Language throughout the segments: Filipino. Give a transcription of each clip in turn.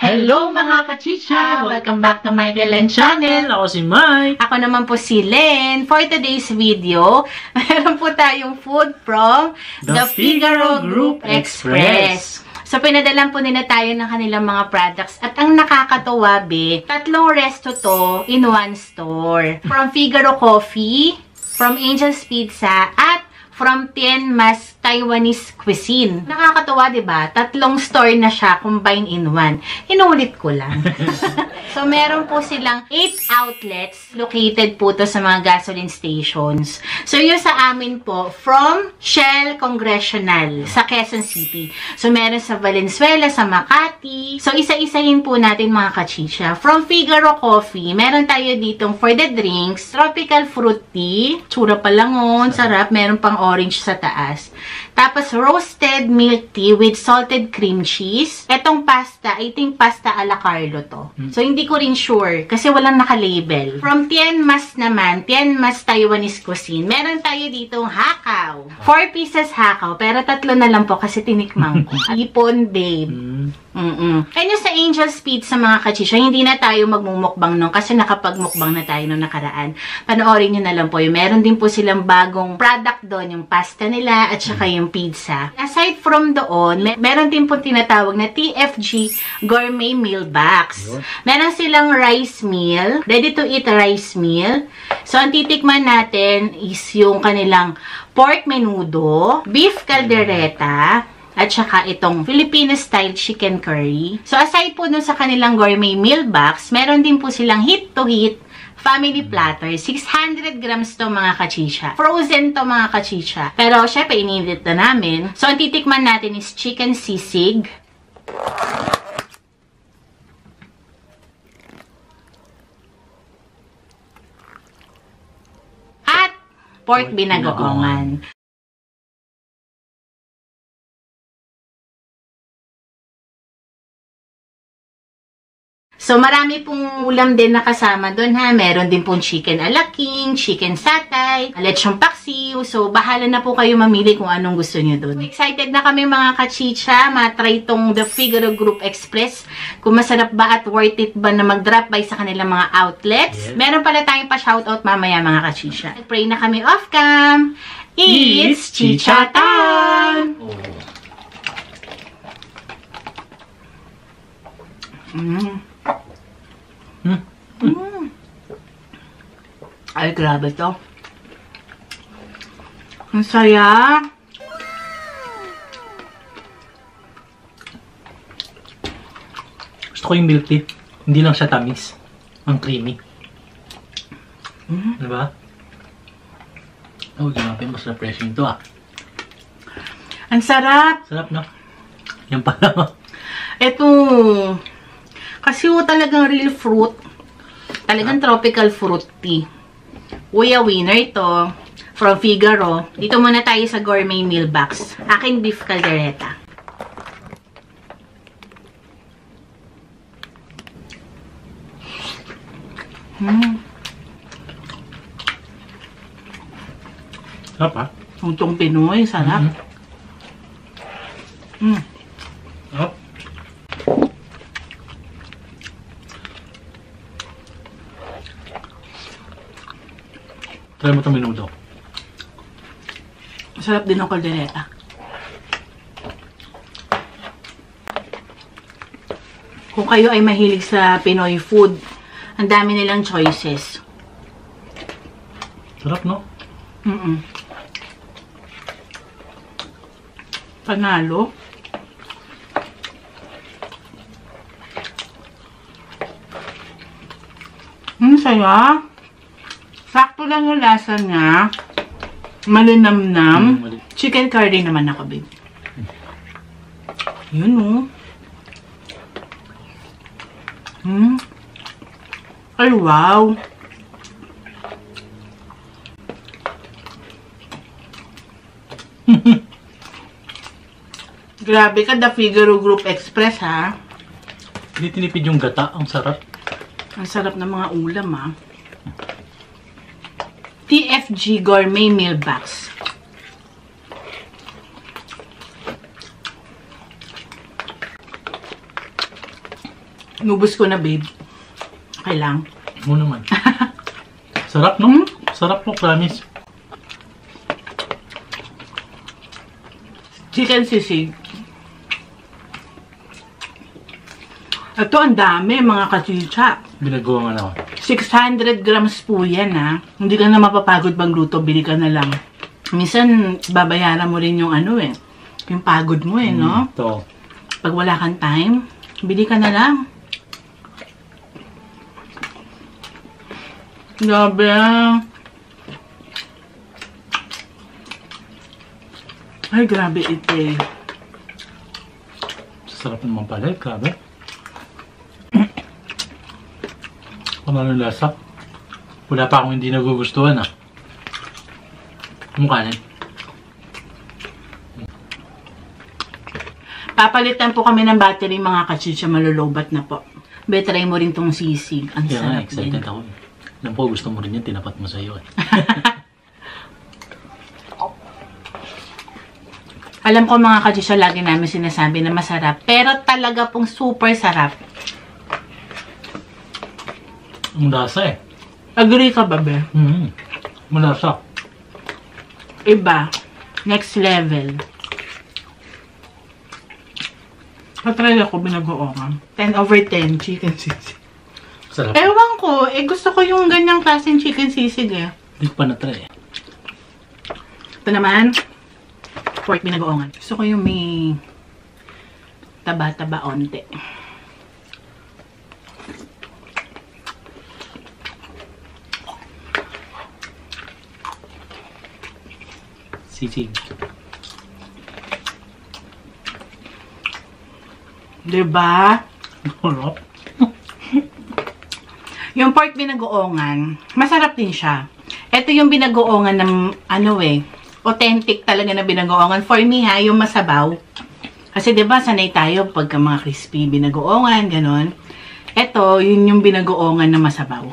Hello mga kachicha! Welcome back to my Len channel. Ako si Mike. Ako naman po si Len. For today's video, meron po tayong food from The Figaro Group Express. So, pinadalan po nila tayo ng kanilang mga products. At ang nakakatuwa, tatlong resto to in one store. From Figaro Coffee, from Angel's Pizza, at from Tien Mas Taiwanese Cuisine. Nakakatuwa, diba? Tatlong store na siya, combined in one. Inulit ko lang. So, meron po silang 8 outlets located po to sa mga gasoline stations. So, yun sa amin po, from Shell Congressional sa Quezon City. So, meron sa Valenzuela, sa Makati. So, isa-isahin po natin mga kachicha. From Figaro Coffee, meron tayo ditong for the drinks, tropical fruit tea. Tsura pa lang on, sarap. Meron pang orange sa taas. Tapos, roasted milk tea with salted cream cheese. Etong pasta, I think pasta a la Carlo to. So, hindi ko rin sure kasi walang naka-label. From Tien Mas naman, Tien Mas Taiwanese Cuisine, meron tayo ditong hakaw. 4 pieces hakaw, pero 3 na lang po kasi tinikmang ko. Ipon, babe. And yung sa Angel's Pizza mga kachicha, hindi na tayo magmumukbang nun kasi nakapagmukbang na tayo nung nakaraan. Panoorin nyo na lang po yun. Meron din po silang bagong product doon, yung pasta nila at saka yung pizza. Aside from doon, meron din po tinatawag na TFG Gourmet Meal Box. Meron silang rice meal, ready to eat rice meal. So, ang titikman natin is yung kanilang pork menudo, beef caldereta, at saka itong Filipino-style chicken curry. So, aside po dun sa kanilang gourmet meal box, meron din po silang hit-to-hit family platter. 600 grams to mga kachicha. Frozen to mga kachicha. Pero, syempre, ininit na namin. So, ang titikman natin is chicken sisig. At pork binagoongan. So, marami pong ulam din nakasama doon ha. Meron din pong chicken ala king, chicken satay, lechong paksiw. So, bahala na po kayo mamili kung anong gusto nyo doon. Excited na kami mga kachicha. Matry itong The Figaro Group Express. Kung masarap ba at worth it ba na mag-drop by sa kanilang mga outlets. Yes. Meron pala tayong pa-shoutout mamaya mga kachicha. Pray na kami off-cam. It's Chicha time! Ay, grabe to. Ang saya. Gusto ko yung milk tea. Hindi lang siya tamis. Ang creamy. Diba? Oh, grabe. Mas refreshing to ah. Ang sarap. Sarap no? Yan pala. Ito. Kasi talagang real fruit. Talagang tropical fruit tea. Uya winner ito. From Figaro. Dito muna tayo sa gourmet meal box. Aking beef caldereta. Sarap ah. Tuntong Pinoy. Sarap. Sarap. Try mo itong menudo. Sarap din ng caldereta. Kung kayo ay mahilig sa Pinoy food, ang dami nilang choices. Sarap no? Panalo. Saya. Sakto lang yung lasa niya. Malinamnam. Chicken curry naman ako, babe. Yun, Ay, wow. Grabe ka, The Figaro Group Express, ha? Hindi tinipid yung gata. Ang sarap. Ang sarap ng mga ulam, ha? TFG Gourmet Meal Box. Nubos ko na, babe. Okay lang. Mo naman. Sarap, no? Sarap po, promise. Chicken sisig. Ito, ang dami, mga kachicha. Binagawa nga ako. 600 grams po yan, ha. Hindi ka na mapapagod bang luto, bili ka na lang. Minsan, babayaran mo rin yung ano, eh. Yung pagod mo, eh, no? Ito. Pag wala kang time, bili ka na lang. Grabe. Ay, grabe ito, eh. Sarap naman pala, grabe. Kung ano lasa. Wala pa akong hindi nagugustuhan, ah. Mukha na. Papalitan po kami ng battery, mga kachicha, malulobat na po. Betray mo rin tong sisig. Ang Kaya nga, sarap excited din. ako. Alam po, gusto mo rin yan, tinapat mo sa'yo, eh. Alam ko, mga kachicha, lagi namin sinasabi na masarap. Pero talaga pong super sarap. Ang lasa, eh. Agree ka ba, be? Malasa. Iba. Next level. Patry ako, binagoongan. 10/10 chicken sisig. Sarap. Ewan ko, gusto ko yung ganyang klaseng chicken sisig, eh. Hindi ko pa na-try, eh. Ito naman, pork binagoongan. Gusto ko yung may taba-taba onte. Sisig. Diba? Sarap. Yung pork binagoongan, masarap din siya. Ito yung binagoongan ng, authentic talaga na binagoongan. For me, ha, yung masabaw. Kasi diba, sanay tayo pagka mga crispy binagoongan, ganon. Ito, yun yung binagoongan na masabaw.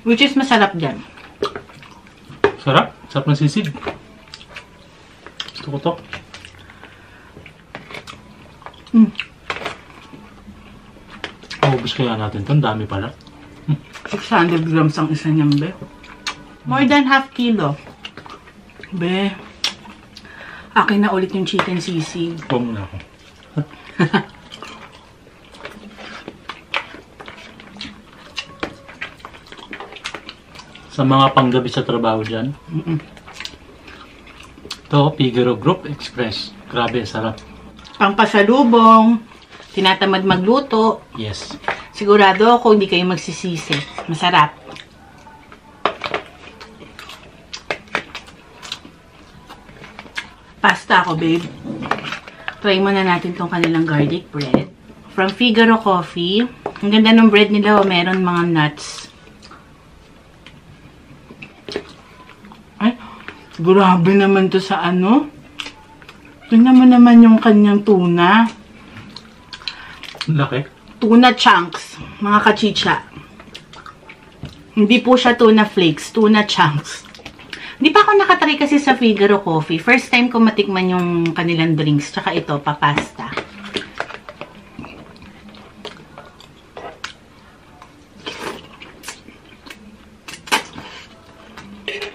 Which is masarap dyan. Sarap. Sarap ng sisig. Gusto ko to. Maubos kaya natin to. Ang dami pala. 600 grams ang isa niyan, be. More than half kilo. Be. Akin na ulit yung chicken sisig. Huwag muna ako. Sa mga panggabi sa trabaho dyan. Ito, Figaro Group Express. Grabe, sarap. Pangpasalubong. Tinatamad magluto. Yes. Sigurado ako hindi kayo magsisisi. Masarap. Pasta ako, babe. Try muna natin tong kanilang garlic bread. From Figaro Coffee. Ang ganda ng bread nila. Meron mga nuts. Ay, grabe naman to sa ano. Tingnan mo naman yung kanyang tuna. Laki. Tuna chunks, mga kachicha. Hindi po siya tuna flakes, tuna chunks. Hindi pa ako nakatry kasi sa Figaro Coffee. First time ko matikman yung kanilang drinks. Tsaka ito, papasta.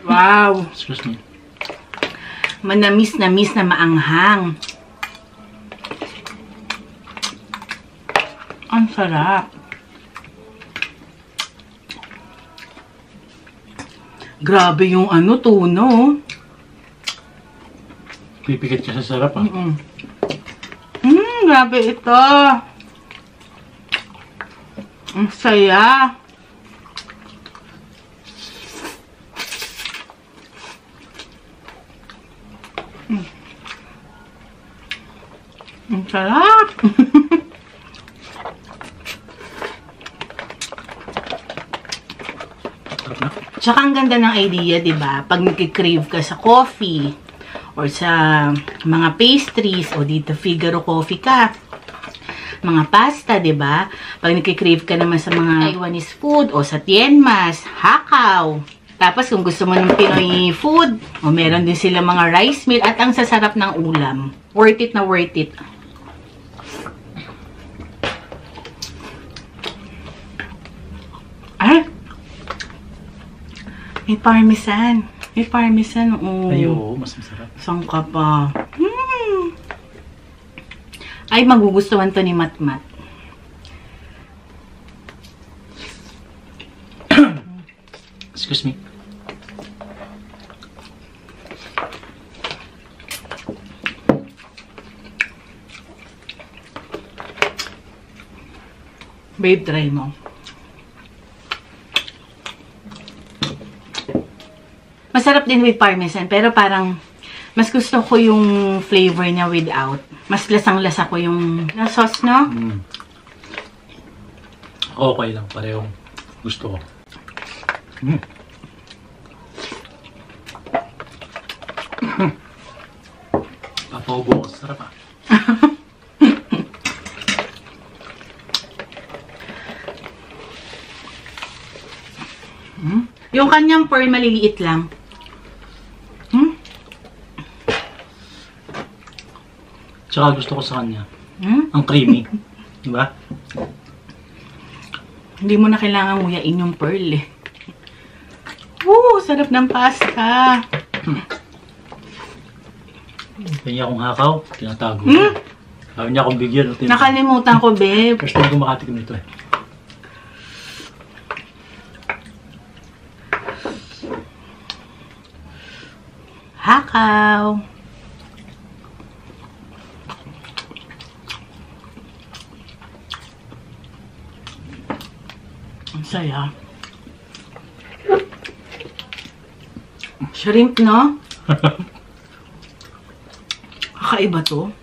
Wow! Excuse me. Manamis na maanghang. Ang sarap. Grabe yung ano, tuno. Pipikit siya sa sarap, ah. Grabe ito. Ang saya. Ang sarap. Tsaka ang ganda ng idea, diba? Pag nagkikrave ka sa coffee or sa mga pastries o dito Figaro Coffee ka, mga pasta, diba? Pag nagkikrave ka naman sa mga Taiwanese food o sa Tienmas, Hakaw. Tapos kung gusto mo ng Pinoy food, o meron din sila mga rice meal at ang sasarap ng ulam. Worth it na worth it. May parmesan. May parmesan, oo. Ay, oo, mas masarap. Saan ka pa? Ay, magugustuhan to ni Matmat. Excuse me. Babe, try mo. Masarap din with parmesan, pero parang mas gusto ko yung flavor niya without. Mas lasang-lasa ko yung sauce, no? Okay lang, parehong gusto ko. Papaubo ko, sarap ah. Yung kanyang pearl maliliit lang. Tsaka gusto ko sa kanya. Ang creamy. Diba? Hindi mo na kailangan nguyain yung pearl eh. Woo! Sarap ng pasta. Kanya akong hakaw, tinatago. Sabi niya akong bigyan. Nakalimutan ko, babe. First time ko makatikim nito eh. Hakaw. Ang saya. Shrimp, no? Kakaiba to.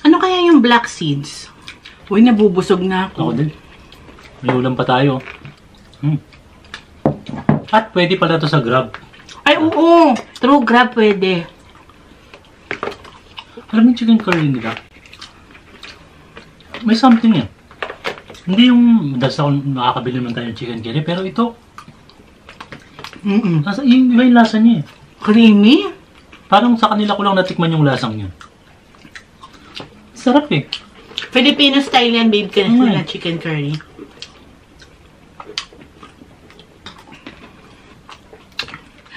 Ano kaya yung black seeds? Uy, nabubusog na Ako ako. din. May ulam pa tayo. At pwede pala to sa Grab. Ay, oo! True Grab pwede. Alam yung chicken curry nila. May something yan. Hindi yung dasa kung makakabili naman tayo ng chicken curry, pero ito, iba yung lasa niya eh. Creamy? Parang sa kanila ko lang natikman yung lasang niya. Sarap eh. Filipino style yan, babe, kasi na chicken curry.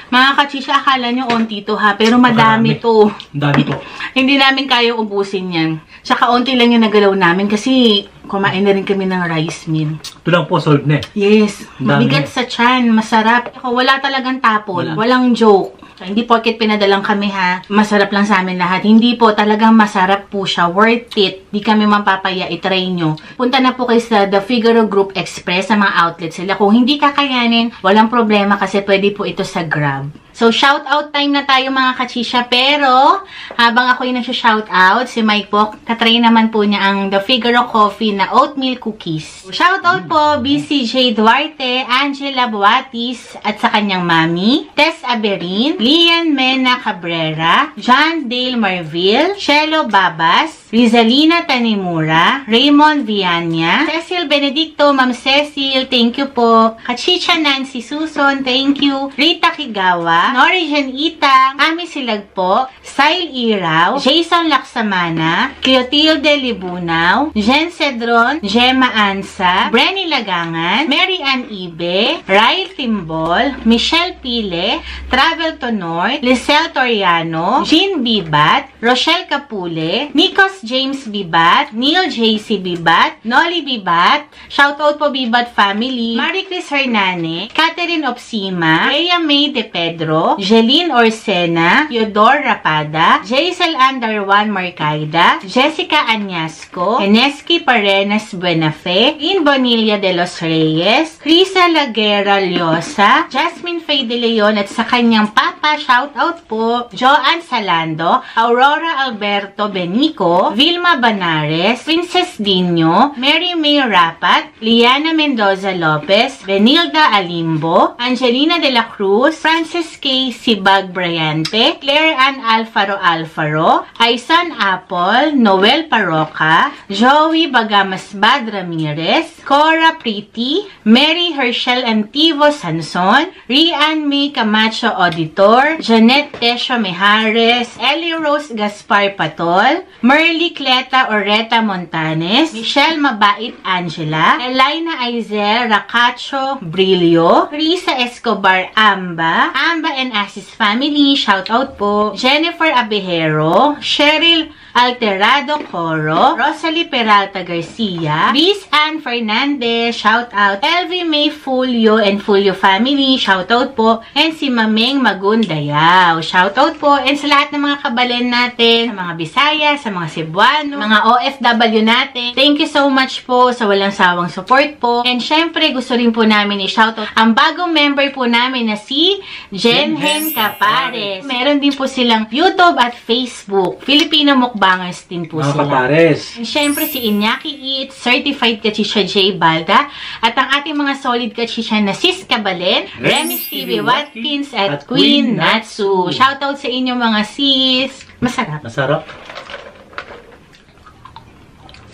Mga kachisya, akala nyo onti to ha, pero madami to. Ang dami po. Hindi namin kaya ubusin yan. Tsaka onti lang yung nagalaw namin kasi kumain na rin kami ng rice meal. Ito lang po, solved na eh. Yes. Dami. Mabigat sa tiyan, masarap. Wala talagang tapon, walang joke. Hindi porket pinadalang kami ha, masarap lang sa amin lahat. Hindi po, talagang masarap po siya. Worth it. Di kami mapapaya, itry nyo. Punta na po kayo sa The Figaro Group Express sa mga outlets sila. Kung hindi kakayanin, walang problema kasi pwede po ito sa Grab. So, shout-out time na tayo mga kachisya. Pero, habang ako yung nag-shout-out, si Mike po, katry naman po niya ang The Figaro Coffee na oatmeal cookies. Shout-out po, BCJ Duarte, Angela Buatis, at sa kanyang mami, Tess Aberin, Lian Mena Cabrera, John Dale Marville, Shelo Babas, Rizalina Tanimura, Raymond Viania, Cecil Benedicto, Ma'am Cecil, thank you po. Kachicha Nancy Suson, thank you. Rita Kigawa, Norigen Itang, Ami Silagpo, Sail Iraw, Jason Laksamana, Clotilde Libunaw, Jen Cedron, Gemma Ansa, Brenny Lagangan, Mary Ann Ibe, Ryle Timbol, Michelle Pile, Travel Tonor, Lisel Toriano, Jean Bibat, Rochelle Capule, Nikos James Bibat, Neil JC Bibat, Nolly Bibat, shoutout po Bibat family, Marie Chris Hernane, Catherine Opsima, Rhea May De Pedro, Jeline Orsena, Theodore Rapada, Jaisel Anderwan Marcaida, Jessica Anyasco, Eneski Parenas Buenafe, In Bonilla de los Reyes, Crisa Laguera Liosa, Jasmine Faye De Leon at sa kanyang papa, shoutout po, Joanne Salando, Aurora Alberto Benico, Vilma Banares, Princess Dino, Mary May Rapat, Liana Mendoza Lopez, Benilda Alimbo, Angelina de la Cruz, Francis K. Sibag Bryante, Claire Ann Alfaro, Aisan Apple, Noel Paroca, Joey Bagamasbad Ramirez, Cora Pretty, Mary Herschel Antivo Sanson, Rian May Camacho Auditor, Janet Tesha Mejares, Ellie Rose Gaspar Patol, Merly Shirley Cleta Oreta Montanes, Michelle Mabait Angela, Elina Aizel Racacho Brillo, Risa Escobar Amba, Amba and Asis family, shout out po, Jennifer Abejero, Cheryl Alterado Coro, Rosalie Peralta Garcia, Miss Ann Fernandez, shout out, Elvie May Fulio and Fulio family, shout out po, and si Mameng Magundayaw, shout out po, and sa lahat ng mga kabalen natin, sa mga Bisaya, sa mga Cebuano, mga OFW natin, thank you so much po sa walang sawang support po, and syempre gusto rin po namin i-shout out ang bagong member po namin na si Jenhen Capares. Meron din po silang YouTube at Facebook, Filipino Mukbangers din po sila. Kapares. And syempre si Iñaki Eats, Certified Kachisha J. Balda, at ang ating mga solid kachisha na Sis Kabalen, Remis TV Watkins, at Queen Natsu. Shoutout sa inyo mga sis. Masarap. Masarap.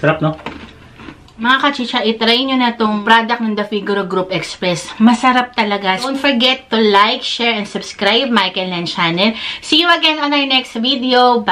Sarap, no? Mga kachisha, itry nyo na tong product ng The Figaro Group Express. Masarap talaga. Don't forget to like, share, and subscribe Michael Len channel. See you again on our next video. Bye!